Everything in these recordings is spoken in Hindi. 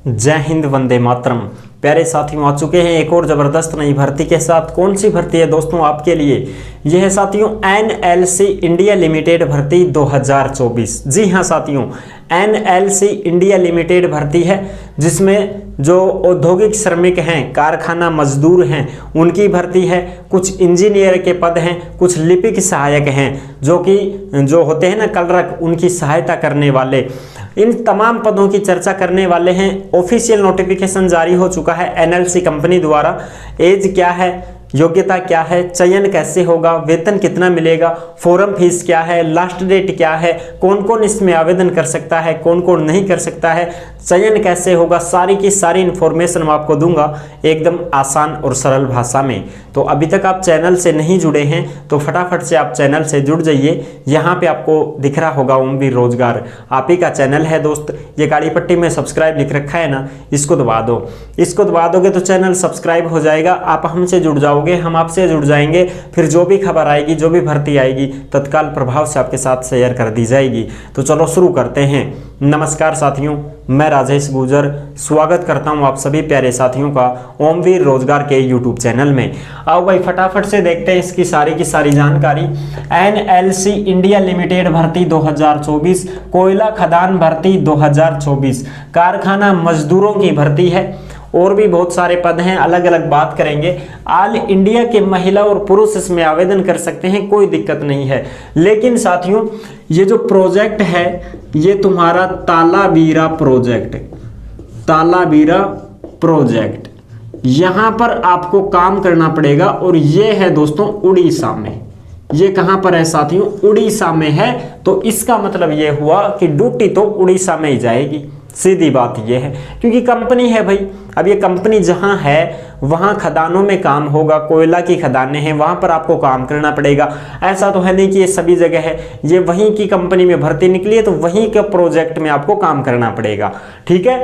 जय हिंद, वंदे मातरम। प्यारे साथियों, आ चुके हैं एक और ज़बरदस्त नई भर्ती के साथ। कौन सी भर्ती है दोस्तों आपके लिए? यह है साथियों NLC इंडिया लिमिटेड भर्ती 2024। जी हाँ साथियों, NLC इंडिया लिमिटेड भर्ती है जिसमें जो औद्योगिक श्रमिक हैं, कारखाना मजदूर हैं, उनकी भर्ती है। कुछ इंजीनियर के पद हैं, कुछ लिपिक सहायक हैं, जो होते हैं ना क्लर्क, उनकी सहायता करने वाले। इन तमाम पदों की चर्चा करने वाले हैं। ऑफिशियल नोटिफिकेशन जारी हो चुका है NLC कंपनी द्वारा। एज क्या है, योग्यता क्या है, चयन कैसे होगा, वेतन कितना मिलेगा, फॉर्म फीस क्या है, लास्ट डेट क्या है, कौन कौन इसमें आवेदन कर सकता है, कौन कौन नहीं कर सकता है, चयन कैसे होगा, सारी की सारी इन्फॉर्मेशन मैं आपको दूंगा एकदम आसान और सरल भाषा में। तो अभी तक आप चैनल से नहीं जुड़े हैं तो फटाफट से आप चैनल से जुड़ जाइए। यहाँ पे आपको दिख रहा होगा ओमवीर रोजगार, आप ही का चैनल है दोस्त। ये काली पट्टी में सब्सक्राइब लिख रखा है ना, इसको दबा दो। इसको दबा दोगे तो चैनल सब्सक्राइब हो जाएगा, आप हमसे जुड़ जाओगे, हम आपसे जुड़ जाएंगे। फिर जो भी खबर आएगी, जो भी भर्ती आएगी, तत्काल प्रभाव से आपके साथ शेयर कर दी जाएगी। तो चलो शुरू करते हैं। नमस्कार साथियों, मैं राजेश गुजर स्वागत करता हूं आप सभी प्यारे साथियों का ओमवीर रोजगार के यूट्यूब चैनल में। आओ भाई फटाफट से देखते हैं इसकी सारी की सारी जानकारी। NLC इंडिया लिमिटेड भर्ती 2024, कोयला खदान भर्ती 2024, कारखाना मजदूरों की भर्ती है। और भी बहुत सारे पद हैं, अलग अलग बात करेंगे। ऑल इंडिया के महिला और पुरुष इसमें आवेदन कर सकते हैं, कोई दिक्कत नहीं है। लेकिन साथियों, ये जो प्रोजेक्ट है ये तुम्हारा तालाबीरा प्रोजेक्ट, तालाबीरा प्रोजेक्ट, यहां पर आपको काम करना पड़ेगा। और ये है दोस्तों उड़ीसा में। ये कहां पर है साथियों? उड़ीसा में है। तो इसका मतलब ये हुआ कि ड्यूटी तो उड़ीसा में ही जाएगी। सीधी बात ये है, क्योंकि कंपनी है भाई। अब ये कंपनी जहां है वहां खदानों में काम होगा, कोयला की खदानें हैं, वहां पर आपको काम करना पड़ेगा। ऐसा तो है नहीं कि ये सभी जगह है। ये वहीं की कंपनी में भर्ती निकली है तो वहीं के प्रोजेक्ट में आपको काम करना पड़ेगा। ठीक है,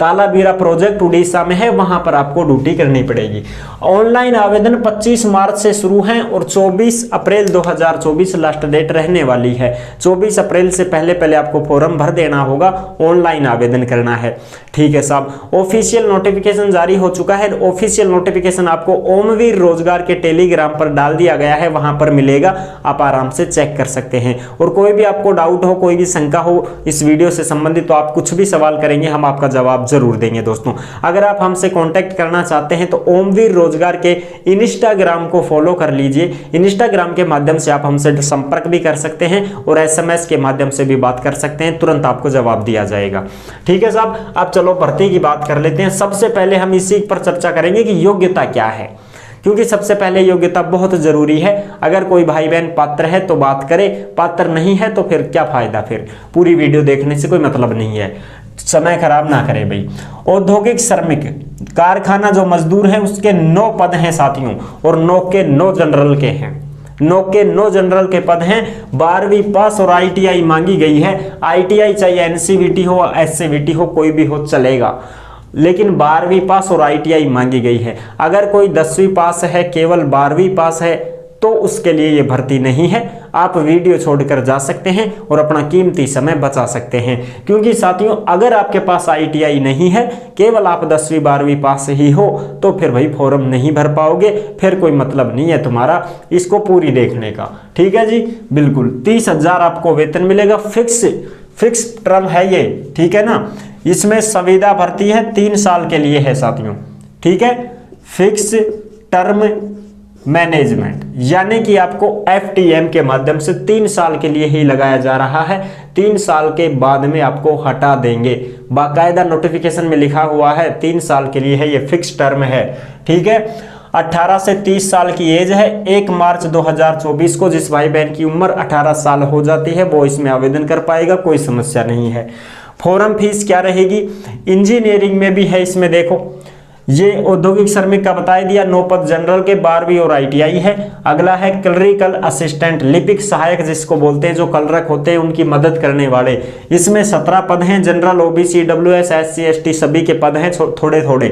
तालाबीरा प्रोजेक्ट उड़ीसा में है, वहां पर आपको ड्यूटी करनी पड़ेगी। ऑनलाइन आवेदन 25 मार्च से शुरू है और 24 अप्रैल 2024 लास्ट डेट रहने वाली है। 24 अप्रैल से पहले पहले आपको फॉर्म भर देना होगा, ऑनलाइन आवेदन करना है। ठीक है साहब, ऑफिशियल नोटिफिकेशन जारी हो चुका है। ऑफिशियल नोटिफिकेशन आपको ओमवीर रोजगार के टेलीग्राम पर डाल दिया गया है, वहां पर मिलेगा, आप आराम से चेक कर सकते हैं। और कोई भी आपको डाउट हो, कोई भी शंका हो इस वीडियो से संबंधित, तो आप कुछ भी सवाल करेंगे, हम आपका जवाब जरूर देंगे दोस्तों। अगर आप हमसे कांटेक्ट करना चाहते हैं तो ओमवीर रोजगार के इंस्टाग्राम को फॉलो कर लीजिए। इंस्टाग्राम के माध्यम से आप हमसे संपर्क भी कर सकते हैं और SMS के माध्यम से भी बात कर सकते हैं, तुरंत आपको जवाब दिया जाएगा। ठीक है साहब, अब चलो भर्ती की बात कर लेते हैं। सबसे पहले हम इसी पर चर्चा करेंगे कि योग्यता क्या है, क्योंकि सबसे पहले योग्यता बहुत जरूरी है। अगर कोई भाई बहन पात्र है तो बात करे, पात्र नहीं है तो फिर क्या फायदा, फिर पूरी वीडियो देखने से कोई मतलब नहीं है, समय खराब ना करे भाई। औद्योगिक श्रमिक, कारखाना जो मजदूर हैं उसके 9 पद हैं साथियों, और 9 के 9 जनरल के हैं। 9 के 9 जनरल के पद हैं। 12वीं पास और ITI मांगी गई है। ITI चाहे NCVT हो, SCVT हो, कोई भी हो चलेगा, लेकिन 12वीं पास और ITI मांगी गई है। अगर कोई 10वीं पास है, केवल 12वीं पास है, तो उसके लिए ये भर्ती नहीं है। आप वीडियो छोड़कर जा सकते हैं और अपना कीमती समय बचा सकते हैं। क्योंकि साथियों, अगर आपके पास ITI नहीं है, केवल आप 10वीं 12वीं पास ही हो, तो फिर भाई फॉर्म नहीं भर पाओगे, फिर कोई मतलब नहीं है तुम्हारा इसको पूरी देखने का। ठीक है जी, बिल्कुल 30,000 आपको वेतन मिलेगा। फिक्स टर्म है ये, ठीक है ना। इसमें संविदा भर्ती है, 3 साल के लिए है साथियों। ठीक है, फिक्स टर्म मैनेजमेंट, यानी कि आपको FTM के माध्यम से 3 साल के लिए ही लगाया जा रहा है। 3 साल के बाद में आपको हटा देंगे। बाकायदा नोटिफिकेशन में लिखा हुआ है 3 साल के लिए है, ये फिक्स टर्म है। ठीक है, 18 से 30 साल की एज है। 1 मार्च 2024 को जिस भाई बहन की उम्र 18 साल हो जाती है वो इसमें आवेदन कर पाएगा, कोई समस्या नहीं है। फॉर्म फीस क्या रहेगी? इंजीनियरिंग में भी है इसमें, देखो ये औद्योगिक श्रमिक का बता दिया। 9 पद जनरल के, 12वीं और ITI है। अगला है क्लरिकल असिस्टेंट, लिपिक सहायक जिसको बोलते हैं, जो कलरक होते हैं उनकी मदद करने वाले। इसमें 17 पद हैं। General, OBC, WS, SC, ST सभी के पद हैं, थोड़े थोड़े।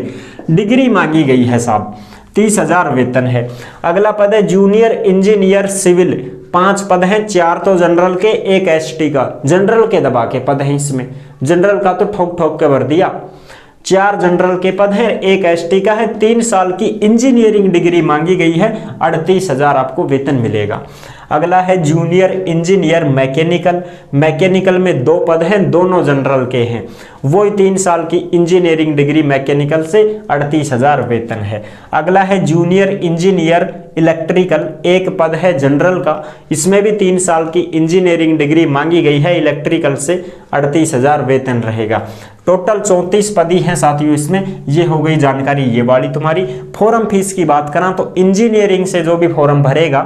डिग्री मांगी गई है साहब, 30,000 वेतन है। अगला पद है जूनियर इंजीनियर सिविल, 5 पद हैं। 4 तो जनरल के, 1 ST का। जनरल के दबा के पद हैं इसमें, जनरल का तो ठोक ठोक के भर दिया। 4 जनरल के पद हैं, 1 एसटी का है, 3 साल की इंजीनियरिंग डिग्री मांगी गई है, 38,000 आपको वेतन मिलेगा। अगला है जूनियर इंजीनियर मैकेनिकल, मैकेनिकल में 2 पद हैं, दोनों जनरल के हैं, वो 3 साल की इंजीनियरिंग डिग्री मैकेनिकल से 38,000 वेतन है। अगला है जूनियर इंजीनियर इलेक्ट्रिकल, 1 पद है जनरल का, इसमें भी 3 साल की इंजीनियरिंग डिग्री मांगी गई है, इलेक्ट्रिकल से 38,000 वेतन रहेगा। टोटल 34 पद ही हैं साथियों इसमें। ये हो गई जानकारी ये वाली तुम्हारी। फॉर्म फीस की बात करें तो इंजीनियरिंग से जो भी फॉर्म भरेगा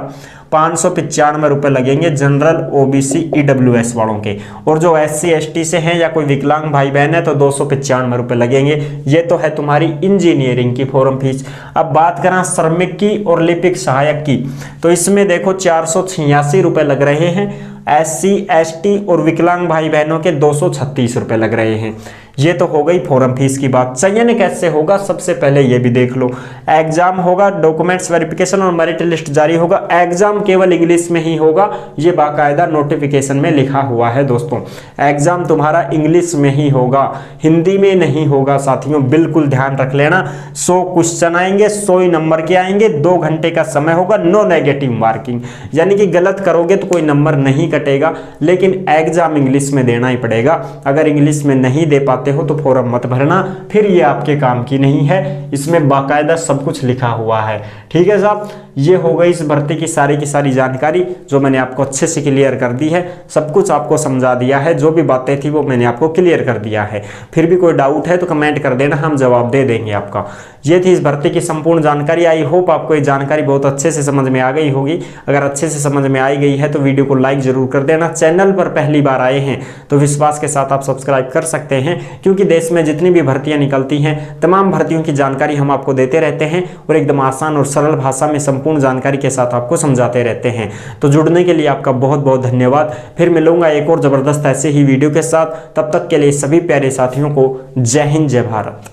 595 रुपये लगेंगे जनरल, ओबीसी, ईडब्ल्यूएस वालों के, और जो एससी एसटी से हैं या कोई विकलांग भाई बहन है तो 295 रुपये लगेंगे। ये तो है तुम्हारी इंजीनियरिंग की फॉर्म फीस। अब बात करें श्रमिक की और लिपिक सहायक की, तो इसमें देखो 486 रुपये लग रहे हैं, एससी एसटी और विकलांग भाई बहनों के 236 रुपये लग रहे हैं। ये तो हो गई फॉर्म फीस की बात। चयन कैसे होगा सबसे पहले ये भी देख लो। एग्जाम होगा, डॉक्यूमेंट्स वेरिफिकेशन और मेरिट लिस्ट जारी होगा। एग्जाम केवल इंग्लिश में ही होगा, ये बाकायदा नोटिफिकेशन में लिखा हुआ है दोस्तों। एग्जाम तुम्हारा इंग्लिश में ही होगा, हिंदी में नहीं होगा साथियों, बिल्कुल ध्यान रख लेना। 100 क्वेश्चन आएंगे, 100 ही नंबर के आएंगे, 2 घंटे का समय होगा, नो नेगेटिव मार्किंग, यानी कि गलत करोगे तो कोई नंबर नहीं कटेगा, लेकिन एग्जाम इंग्लिश में देना ही पड़ेगा। अगर इंग्लिश में नहीं दे पाते हो तो फॉर्म मत भरना, फिर ये आपके काम की नहीं है। इसमें बाकायदा सब कुछ लिखा हुआ है, ठीक है साहब। ये हो गई इस भर्ती की सारी जानकारी जो मैंने आपको अच्छे से क्लियर कर दी है, सब कुछ आपको समझा दिया है, जो भी बातें थी वो मैंने आपको क्लियर कर दिया है। फिर भी कोई डाउट है तो कमेंट कर देना, हम जवाब दे देंगे आपका। ये थी इस भर्ती की संपूर्ण जानकारी। आई होप आपको ये जानकारी बहुत अच्छे से समझ में आ गई होगी। अगर अच्छे से समझ में आई गई है तो वीडियो को लाइक जरूर कर देना। चैनल पर पहली बार आए हैं तो विश्वास के साथ आप सब्सक्राइब कर सकते हैं, क्योंकि देश में जितनी भी भर्तियां निकलती हैं तमाम भर्तियों की जानकारी हम आपको देते रहते हैं और एकदम आसान और सरल भाषा में संपूर्ण जानकारी के साथ आपको समझाते रहते हैं। तो जुड़ने के लिए आपका बहुत बहुत धन्यवाद। फिर मिलूंगा एक और जबरदस्त ऐसे ही वीडियो के साथ। तब तक के लिए सभी प्यारे साथियों को जय हिंद, जय भारत।